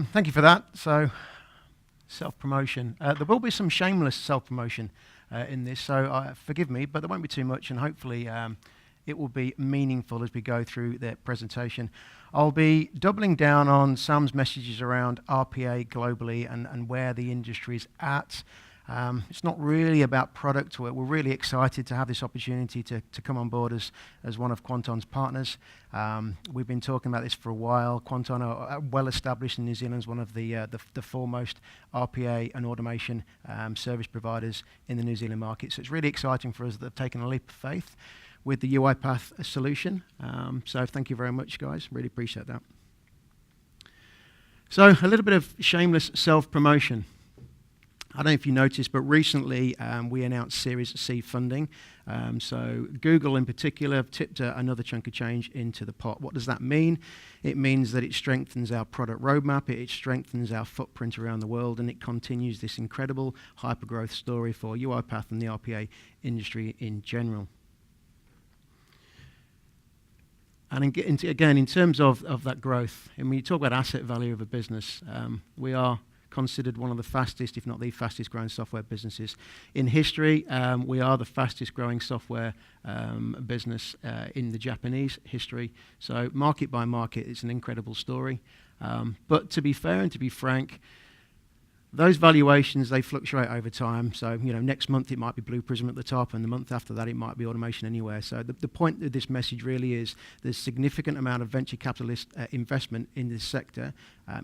Thank you for that. So, self-promotion. There will be some shameless self-promotion in this, so forgive me, but there won't be too much, and hopefully it will be meaningful as we go through the presentation. I'll be doubling down on Sam's messages around RPA globally and where the industry is at. It's not really about product. We're really excited to have this opportunity to come on board as one of Quanton's partners. We've been talking about this for a while. Quanton are well established in New Zealand as one of the foremost RPA and automation service providers in the New Zealand market. So it's really exciting for us that they've taken a leap of faith with the UiPath solution. So thank you very much, guys. Really appreciate that. So a little bit of shameless self-promotion. I don't know if you noticed, but recently we announced Series C funding. So Google in particular have tipped another chunk of change into the pot. What does that mean? It means that it strengthens our product roadmap, it strengthens our footprint around the world, and it continues this incredible hypergrowth story for UiPath and the RPA industry in general. And again, in terms of that growth, and when you talk about asset value of a business, we are considered one of the fastest, if not the fastest growing software businesses in history. We are the fastest growing software business in the Japanese history. So market by market, it's an incredible story. But to be fair and to be frank, those valuations, they fluctuate over time. So, next month it might be Blue Prism at the top, and the month after that it might be Automation Anywhere. So the point of this message really is there's significant amount of venture capitalist investment in this sector.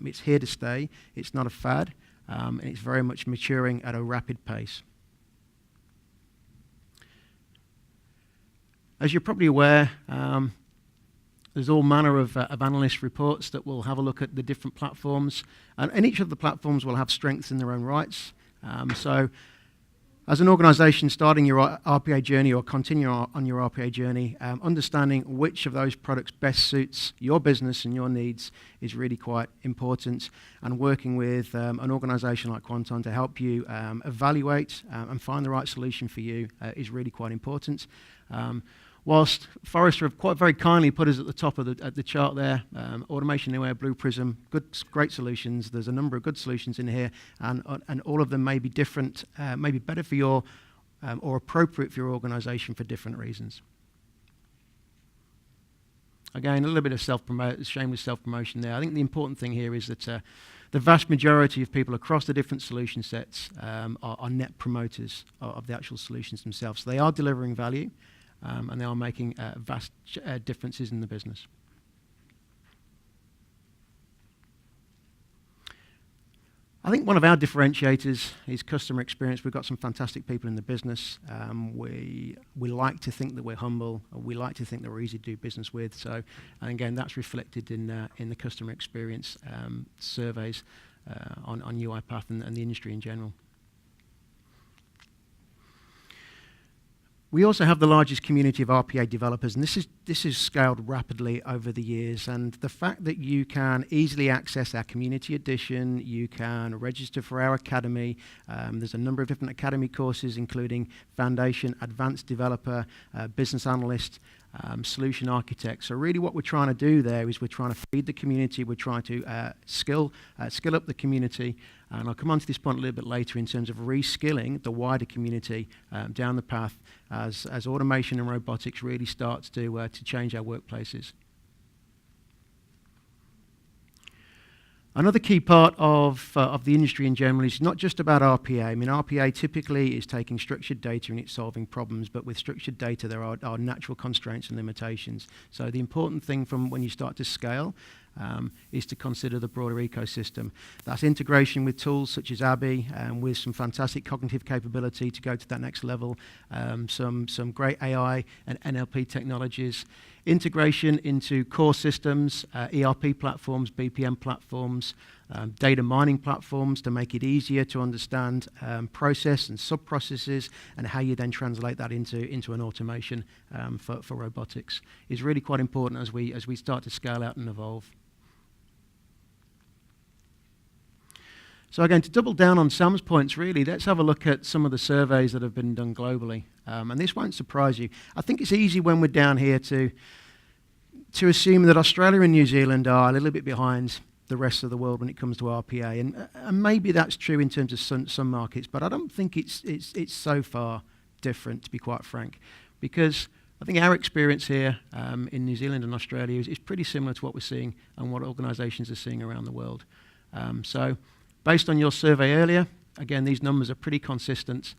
It's here to stay. It's not a fad, and it's very much maturing at a rapid pace. As you're probably aware, there's all manner of analyst reports that will have a look at the different platforms, and each of the platforms will have strengths in their own rights. So as an organization starting your RPA journey or continuing on your RPA journey, understanding which of those products best suits your business and your needs is really quite important, and working with an organization like Quanton to help you evaluate and find the right solution for you is really quite important. Whilst Forrester have quite very kindly put us at the top of the chart there, Automation Anywhere, Blue Prism, great solutions. There's a number of good solutions in here, and all of them may be different, maybe better for your or appropriate for your organization for different reasons. Again, a little bit of shameless self-promotion there. I think the important thing here is that the vast majority of people across the different solution sets are net promoters of the actual solutions themselves. So they are delivering value. And they are making vast differences in the business. I think one of our differentiators is customer experience. We've got some fantastic people in the business. We like to think that we're humble. We like to think that we're easy to do business with. So, and again, that's reflected in the customer experience surveys on UiPath and the industry in general. We also have the largest community of RPA developers, and this is scaled rapidly over the years. And the fact that you can easily access our community edition, you can register for our academy. There's a number of different academy courses, including Foundation, Advanced Developer, Business Analyst, Solution Architect. So really what we're trying to do there is we're trying to feed the community. We're trying to skill up the community. And I'll come on to this point a little bit later in terms of reskilling the wider community down the path as automation and robotics really starts to change our workplaces. Another key part of the industry in general is not just about RPA. I mean, RPA typically is taking structured data and it's solving problems, but with structured data there are natural constraints and limitations. So the important thing from when you start to scale is to consider the broader ecosystem. That's integration with tools such as Abby, with some fantastic cognitive capability to go to that next level, some great AI and NLP technologies, integration into core systems, ERP platforms, BPM platforms, data mining platforms to make it easier to understand process and sub-processes, and how you then translate that into an automation for robotics is really quite important as we start to scale out and evolve. So again, to double down on Sam's points, really, let's have a look at some of the surveys that have been done globally. And this won't surprise you. I think it's easy when we're down here to assume that Australia and New Zealand are a little bit behind the rest of the world when it comes to RPA, and maybe that's true in terms of some markets, but I don't think it's so far different, to be quite frank, because I think our experience here in New Zealand and Australia is pretty similar to what we're seeing and what organisations are seeing around the world. So, based on your survey earlier, again, these numbers are pretty consistent,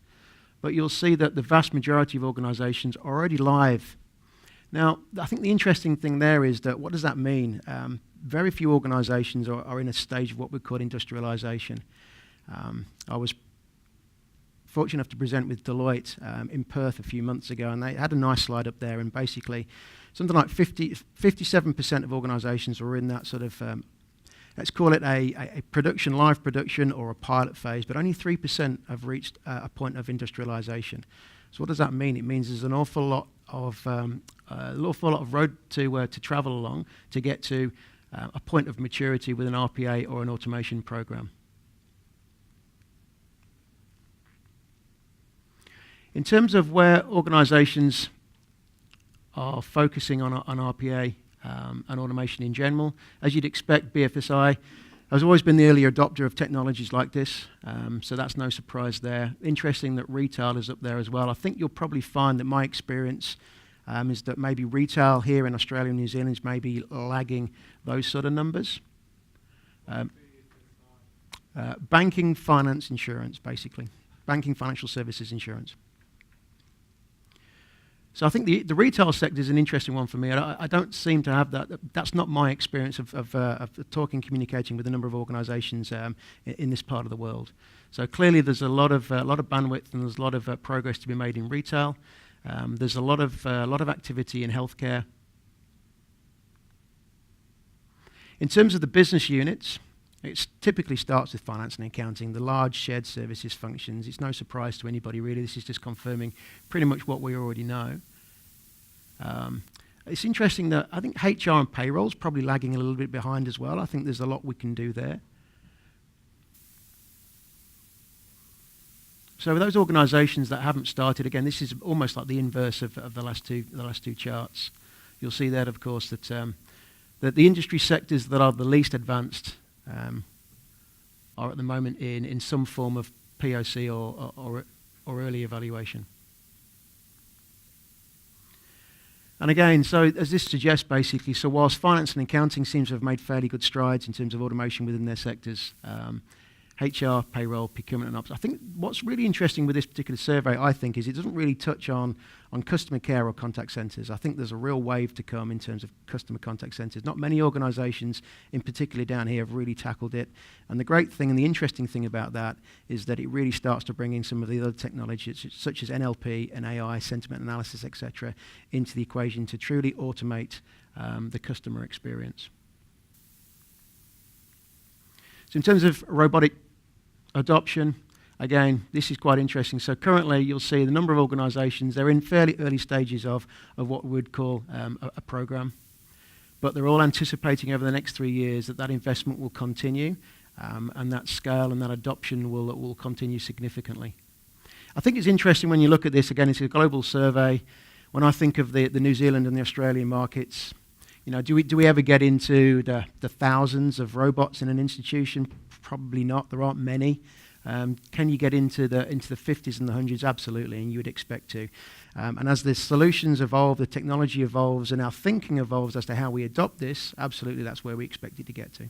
but you'll see that the vast majority of organisations are already live. Now, I think the interesting thing there is that what does that mean? Very few organisations are in a stage of what we call industrialisation. I was fortunate enough to present with Deloitte in Perth a few months ago, and they had a nice slide up there, and basically something like 57% of organisations were in that sort of, let's call it a live production or a pilot phase, but only 3% have reached a point of industrialisation. So what does that mean? It means there's an awful lot of road to travel along to get to a point of maturity with an RPA or an automation program. In terms of where organisations are focusing on RPA and automation in general, as you'd expect, BFSI has always been the early adopter of technologies like this, so that's no surprise there. Interesting that retail is up there as well. I think you'll probably find that my experience is that maybe retail here in Australia and New Zealand is maybe lagging those sort of numbers. Banking, finance, insurance, basically. Banking, financial services, insurance. So I think the retail sector is an interesting one for me. I don't seem to have that. That's not my experience of talking, communicating with a number of organisations in this part of the world. So clearly, there's a lot of bandwidth and there's a lot of progress to be made in retail. There's a lot of activity in healthcare. In terms of the business units, it typically starts with finance and accounting, the large shared services functions. It's no surprise to anybody, really. This is just confirming pretty much what we already know. It's interesting that I think HR and payroll is probably lagging a little bit behind as well. I think there's a lot we can do there. So with those organisations that haven't started, again, this is almost like the inverse of the last two charts. You'll see that, of course, that the industry sectors that are the least advanced are at the moment in some form of POC or early evaluation. And again, so as this suggests basically, so whilst finance and accounting seems to have made fairly good strides in terms of automation within their sectors, HR, payroll, procurement and ops. I think what's really interesting with this particular survey, I think, is it doesn't really touch on customer care or contact centres. I think there's a real wave to come in terms of customer contact centres. Not many organisations, in particular down here, have really tackled it. And the great thing and the interesting thing about that is that it really starts to bring in some of the other technologies, such as NLP and AI, sentiment analysis, etc., into the equation to truly automate the customer experience. So in terms of robotic adoption, again, this is quite interesting. So currently, you'll see the number of organisations, they're in fairly early stages of what we would call a program. But they're all anticipating over the next 3 years that investment will continue and that scale and that adoption will continue significantly. I think it's interesting when you look at this, again, it's a global survey. When I think of the New Zealand and the Australian markets, you know, do we ever get into the thousands of robots in an institution? Probably not. There aren't many. Can you get into the 50s and the hundreds? Absolutely, and you would expect to. And as the solutions evolve, the technology evolves, and our thinking evolves as to how we adopt this, absolutely that's where we expect it to get to.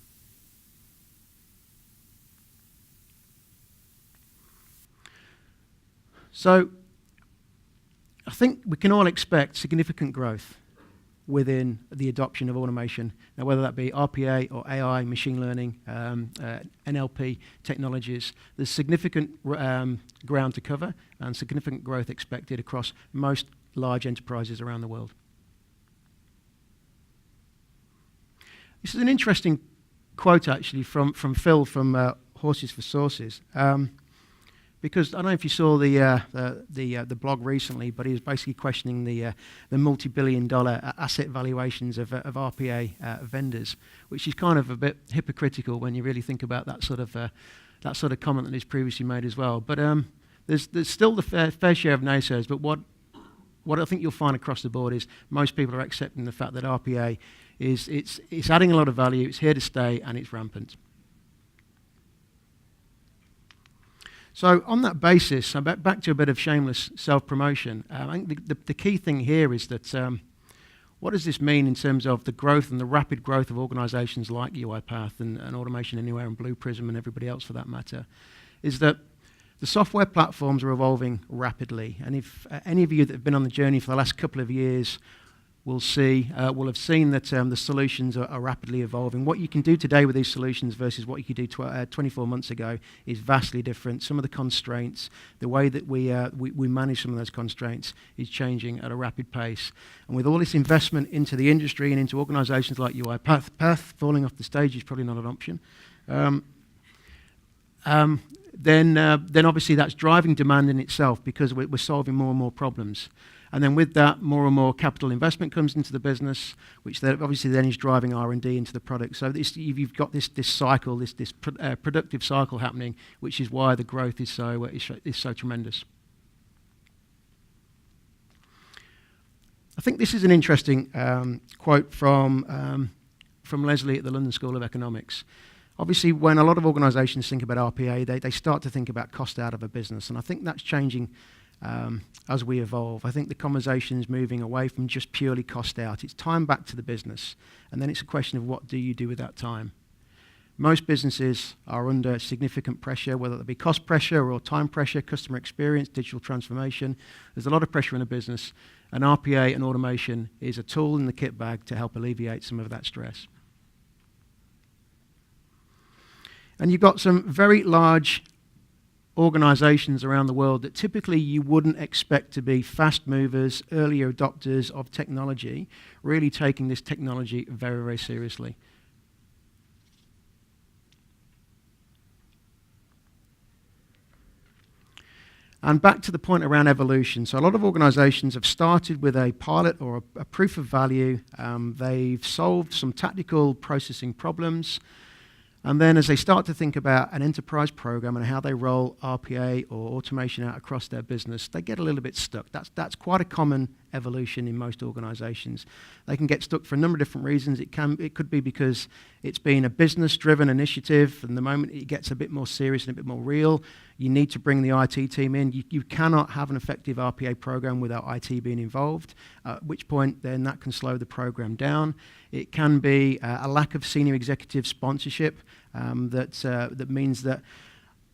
So I think we can all expect significant growth within the adoption of automation. Now, whether that be RPA or AI, machine learning, NLP technologies, there's significant ground to cover and significant growth expected across most large enterprises around the world. This is an interesting quote, actually, from Phil from Horses for Sources. Because I don't know if you saw the blog recently, but he was basically questioning the multi-billion-dollar asset valuations of RPA vendors, which is kind of a bit hypocritical when you really think about that sort of comment that he's previously made as well. But there's still the fair share of naysayers. But what what I think you'll find across the board is most people are accepting the fact that RPA it's adding a lot of value, it's here to stay, and it's rampant. So on that basis, I'm back to a bit of shameless self-promotion. I think the key thing here is that what does this mean in terms of the growth and the rapid growth of organisations like UiPath and Automation Anywhere and Blue Prism and everybody else for that matter, is that the software platforms are evolving rapidly. And if any of you that have been on the journey for the last couple of years will have seen that the solutions are rapidly evolving. What you can do today with these solutions versus what you could do 24 months ago is vastly different. Some of the constraints, the way that we manage some of those constraints is changing at a rapid pace. And with all this investment into the industry and into organisations like UiPath, falling off the stage is probably not an option. Then obviously that's driving demand in itself because we're solving more and more problems. And then with that, more and more capital investment comes into the business, which then obviously then is driving R&D into the product. So you've got this cycle, this productive cycle happening, which is why the growth is so tremendous. I think this is an interesting quote from Leslie at the London School of Economics. Obviously, when a lot of organisations think about RPA, they start to think about cost out of a business, and I think that's changing as we evolve. I think the conversation is moving away from just purely cost out. It's time back to the business, and then it's a question of what do you do with that time. Most businesses are under significant pressure, whether it be cost pressure or time pressure, customer experience, digital transformation. There's a lot of pressure in a business, and RPA and automation is a tool in the kit bag to help alleviate some of that stress. And you've got some very large organisations around the world that typically you wouldn't expect to be fast movers, early adopters of technology, really taking this technology very, very seriously. And back to the point around evolution. So a lot of organisations have started with a pilot or a proof of value. They've solved some tactical processing problems. And then as they start to think about an enterprise program and how they roll RPA or automation out across their business, they get a little bit stuck. That's quite a common evolution in most organizations. They can get stuck for a number of different reasons. It could be because it's been a business-driven initiative, and the moment it gets a bit more serious and a bit more real, you need to bring the IT team in. You cannot have an effective RPA program without IT being involved, at which point then that can slow the program down. It can be a lack of senior executive sponsorship that means that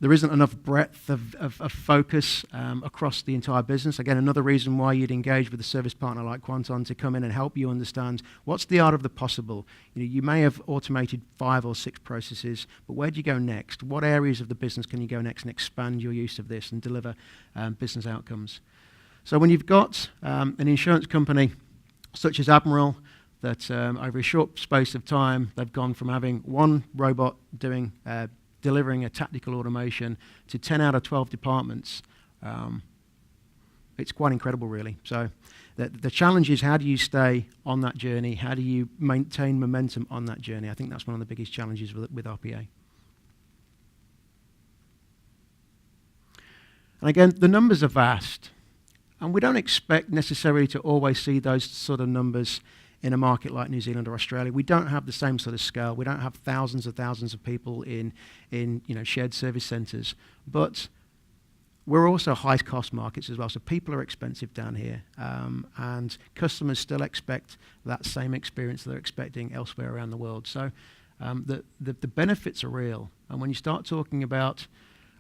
there isn't enough breadth of focus across the entire business. Again, another reason why you'd engage with a service partner like Quanton to come in and help you understand what's the art of the possible. You may have automated 5 or 6 processes, but where do you go next? What areas of the business can you go next and expand your use of this and deliver business outcomes? So when you've got an insurance company such as Admiral, that over a short space of time, they've gone from having one robot delivering a tactical automation to 10 out of 12 departments. It's quite incredible, really. So the challenge is, how do you stay on that journey? How do you maintain momentum on that journey? I think that's one of the biggest challenges with RPA. And again, the numbers are vast. And we don't expect necessarily to always see those sort of numbers in a market like New Zealand or Australia. We don't have the same sort of scale. We don't have thousands of people in shared service centres. But we're also high-cost markets as well, so people are expensive down here. And customers still expect that same experience they're expecting elsewhere around the world. So the benefits are real. And when you start talking about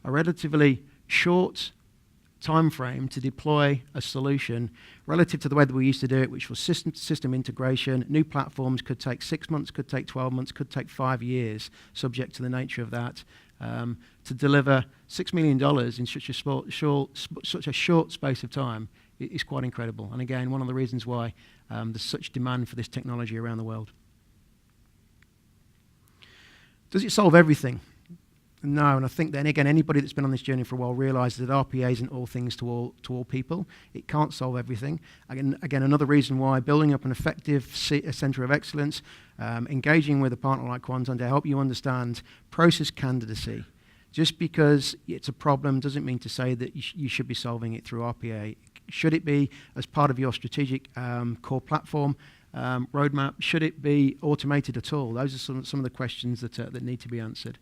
a relatively short time frame to deploy a solution relative to the way that we used to do it, which was system integration. New platforms could take 6 months, could take 12 months, could take 5 years, subject to the nature of that. To deliver $6 million in such a short space of time is quite incredible. And again, one of the reasons why there's such demand for this technology around the world. Does it solve everything? No, and I think then again, anybody that's been on this journey for a while realises that RPA isn't all things to all people. It can't solve everything. Again, another reason why building up an effective centre of excellence, engaging with a partner like Quanton to help you understand process candidacy. Just because it's a problem doesn't mean to say that you should be solving it through RPA. Should it be as part of your strategic core platform roadmap? Should it be automated at all? Those are some of the questions that need to be answered.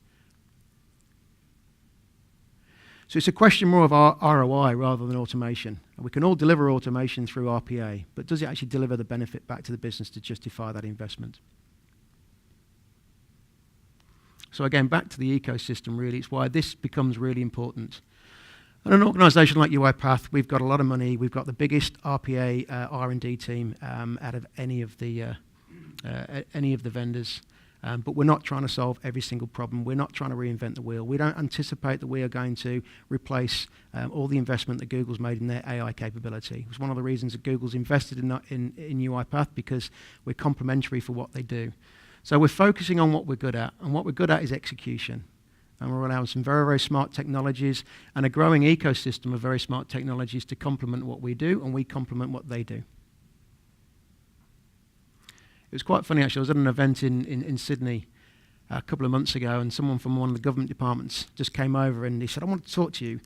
So it's a question more of our ROI rather than automation. We can all deliver automation through RPA, but does it actually deliver the benefit back to the business to justify that investment? So again, back to the ecosystem, really, it's why this becomes really important. And an organisation like UiPath, we've got a lot of money. We've got the biggest RPA R&D team out of any of the vendors. But we're not trying to solve every single problem. We're not trying to reinvent the wheel. We don't anticipate that we are going to replace all the investment that Google's made in their AI capability. It's one of the reasons that Google's invested in UiPath, because we're complementary for what they do. So we're focusing on what we're good at, and what we're good at is execution. And we're allowing some very, very smart technologies and a growing ecosystem of very smart technologies to complement what we do, and we complement what they do. It was quite funny, actually. I was at an event in Sydney a couple of months ago, and someone from one of the government departments just came over and he said, "I want to talk to you."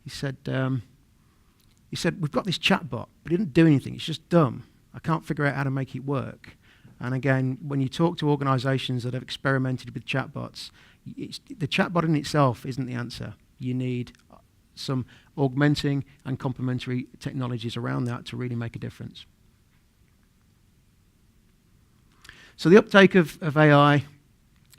He said, "We've got this chatbot, but it didn't do anything. It's just dumb. I can't figure out how to make it work." And again, when you talk to organisations that have experimented with chatbots, the chatbot in itself isn't the answer. You need some augmenting and complementary technologies around that to really make a difference. So the uptake of AI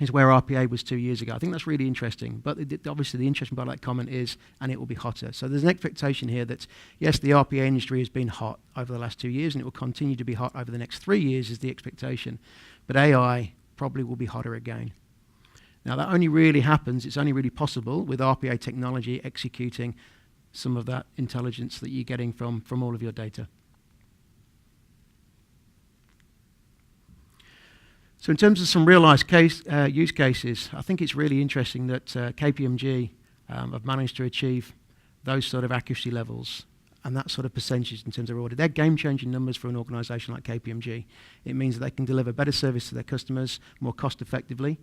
is where RPA was 2 years ago. I think that's really interesting. But obviously the interesting part of that comment is, and it will be hotter. So there's an expectation here that, yes, the RPA industry has been hot over the last 2 years, and it will continue to be hot over the next 3 years is the expectation. But AI probably will be hotter again. Now that only really happens, it's only really possible with RPA technology executing some of that intelligence that you're getting from all of your data. So in terms of some realised use cases, I think it's really interesting that KPMG have managed to achieve those sort of accuracy levels and that sort of percentage in terms of audit. They're game-changing numbers for an organisation like KPMG. It means that they can deliver better service to their customers more cost-effectively,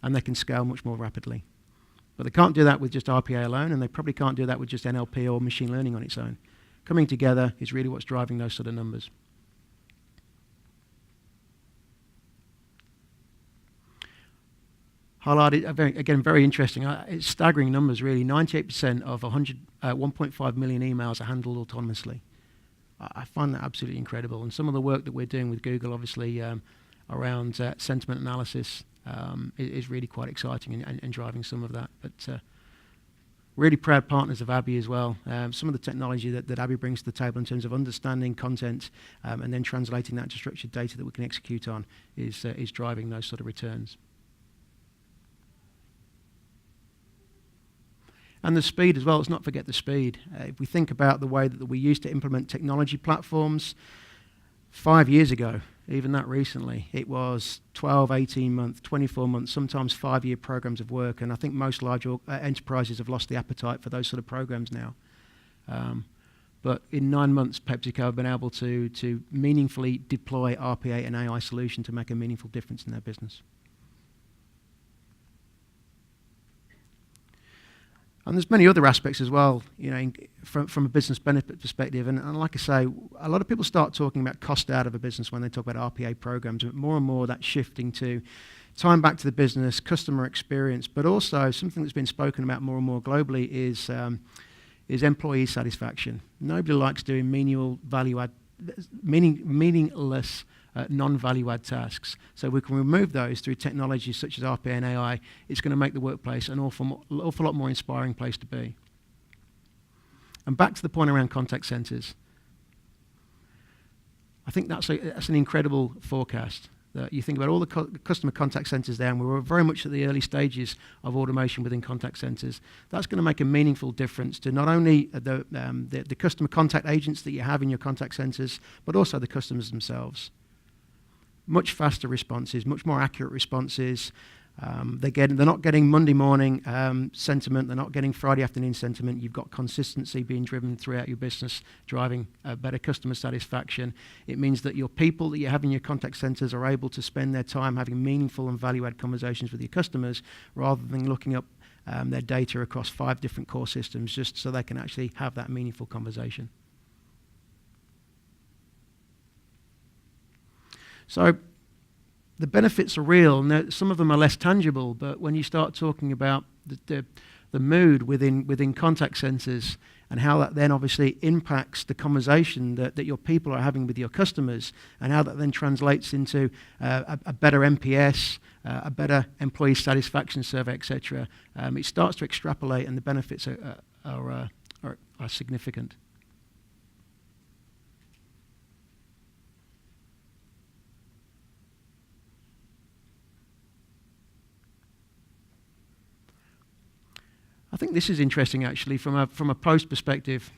and they can scale much more rapidly. But they can't do that with just RPA alone, and they probably can't do that with just NLP or machine learning on its own. Coming together is really what's driving those sort of numbers. Highlighted, again, very interesting. It's staggering numbers, really. 98% of 1.5 million emails are handled autonomously. I find that absolutely incredible. And some of the work that we're doing with Google, obviously, around sentiment analysis is really quite exciting and driving some of that. But really proud partners of Abby as well. Some of the technology that Abby brings to the table in terms of understanding content and then translating that to structured data that we can execute on is driving those sort of returns. And the speed as well, let's not forget the speed. If we think about the way that we used to implement technology platforms 5 years ago, even that recently, it was 12, 18 months, 24 months, sometimes 5-year programs of work. And I think most large enterprises have lost the appetite for those sort of programs now. But in 9 months, PepsiCo have been able to meaningfully deploy RPA and AI solution to make a meaningful difference in their business. And there's many other aspects as well, you know, from a business benefit perspective. And like I say, a lot of people start talking about cost out of a business when they talk about RPA programs. But more and more that's shifting to time back to the business, customer experience, but also something that's been spoken about more and more globally is employee satisfaction. Nobody likes doing meaningless non-value add tasks. So we can remove those through technologies such as RPA and AI. It's going to make the workplace an awful lot more inspiring place to be. And back to the point around contact centers. I think that's an incredible forecast. That you think about all the customer contact centers there, and we were very much at the early stages of automation within contact centers. That's going to make a meaningful difference to not only the customer contact agents that you have in your contact centers, but also the customers themselves. Much faster responses, much more accurate responses. They're not getting Monday morning sentiment. They're not getting Friday afternoon sentiment. You've got consistency being driven throughout your business, driving better customer satisfaction. It means that your people that you have in your contact centers are able to spend their time having meaningful and value-add conversations with your customers rather than looking up their data across 5 different core systems, just so they can actually have that meaningful conversation. So the benefits are real, and some of them are less tangible, but when you start talking about the mood within contact centers and how that then obviously impacts the conversation that your people are having with your customers, and how that then translates into a better NPS, a better employee satisfaction survey, etc., it starts to extrapolate, and the benefits are significant. I think this is interesting, actually, from a post perspective.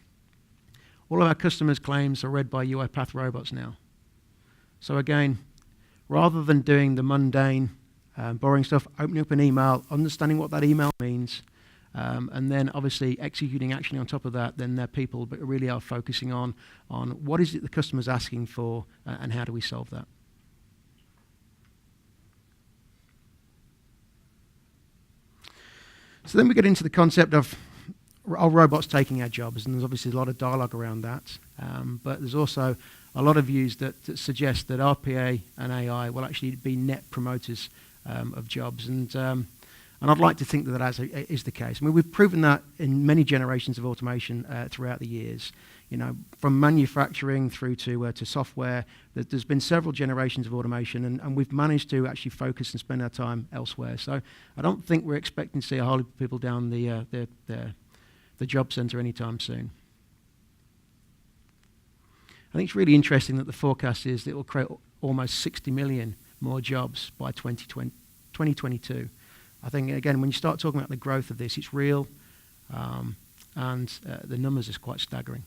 All of our customers' claims are read by UiPath robots now. So again, rather than doing the mundane, boring stuff, opening up an email, understanding what that email means, and then obviously executing action on top of that, then their people really are focusing on what is it the customer's asking for, and how do we solve that. So then we get into the concept of robots taking our jobs, and there's obviously a lot of dialogue around that. But there's also a lot of views that suggest that RPA and AI will actually be net promoters of jobs, and I'd like to think that is the case. I mean, we've proven that in many generations of automation throughout the years. You know, from manufacturing through to software, there's been several generations of automation, and we've managed to actually focus and spend our time elsewhere. So I don't think we're expecting to see a whole heap of people down the job center anytime soon. I think it's really interesting that the forecast is that it will create almost 60 million more jobs by 2022. I think, again, when you start talking about the growth of this, it's real, and the numbers is quite staggering.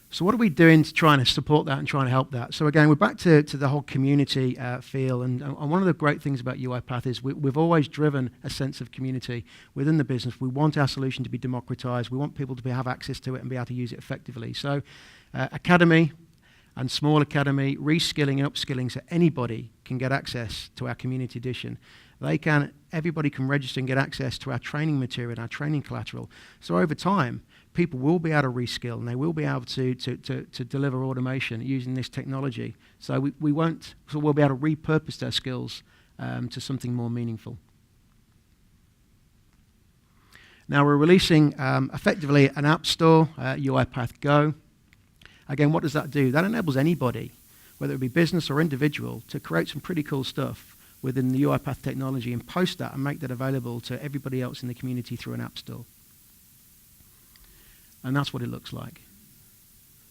So what are we doing to try and support that and try and help that? So again, we're back to the whole community feel, and one of the great things about UiPath is we've always driven a sense of community within the business. We want our solution to be democratized. We want people to have access to it and be able to use it effectively. So Academy and Small Academy, reskilling and upskilling, so anybody can get access to our community edition. Everybody can register and get access to our training material, our training collateral. So over time, people will be able to reskill, and they will be able to deliver automation using this technology. So we'll be able to repurpose their skills to something more meaningful. Now we're releasing effectively an app store, UiPath Go. Again, what does that do? That enables anybody, whether it be business or individual, to create some pretty cool stuff within the UiPath technology and post that and make that available to everybody else in the community through an app store. And that's what it looks like.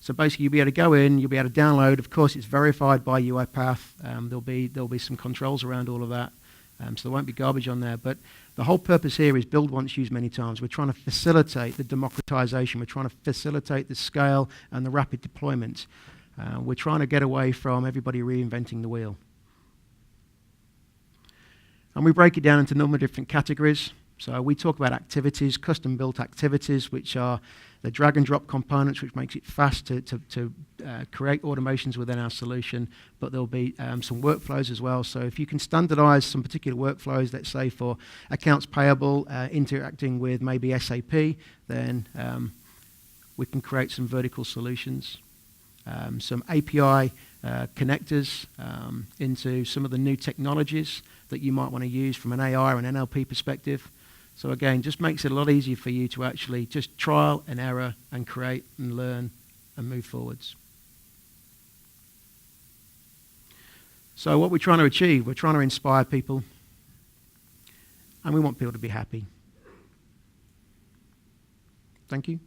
So basically, you'll be able to go in, you'll be able to download. Of course, it's verified by UiPath. There'll be some controls around all of that, so there won't be garbage on there. But the whole purpose here is build once, use many times. We're trying to facilitate the democratization. We're trying to facilitate the scale and the rapid deployment. We're trying to get away from everybody reinventing the wheel. And we break it down into a number of different categories. So we talk about activities, custom-built activities, which are the drag-and-drop components, which makes it fast to create automations within our solution. But there'll be some workflows as well. So if you can standardize some particular workflows, let's say for accounts payable, interacting with maybe SAP, then we can create some vertical solutions. Some API connectors into some of the new technologies that you might want to use from an AI or an NLP perspective. So again, just makes it a lot easier for you to actually just trial and error and create and learn and move forwards. So what we're trying to achieve, we're trying to inspire people, and we want people to be happy. Thank you.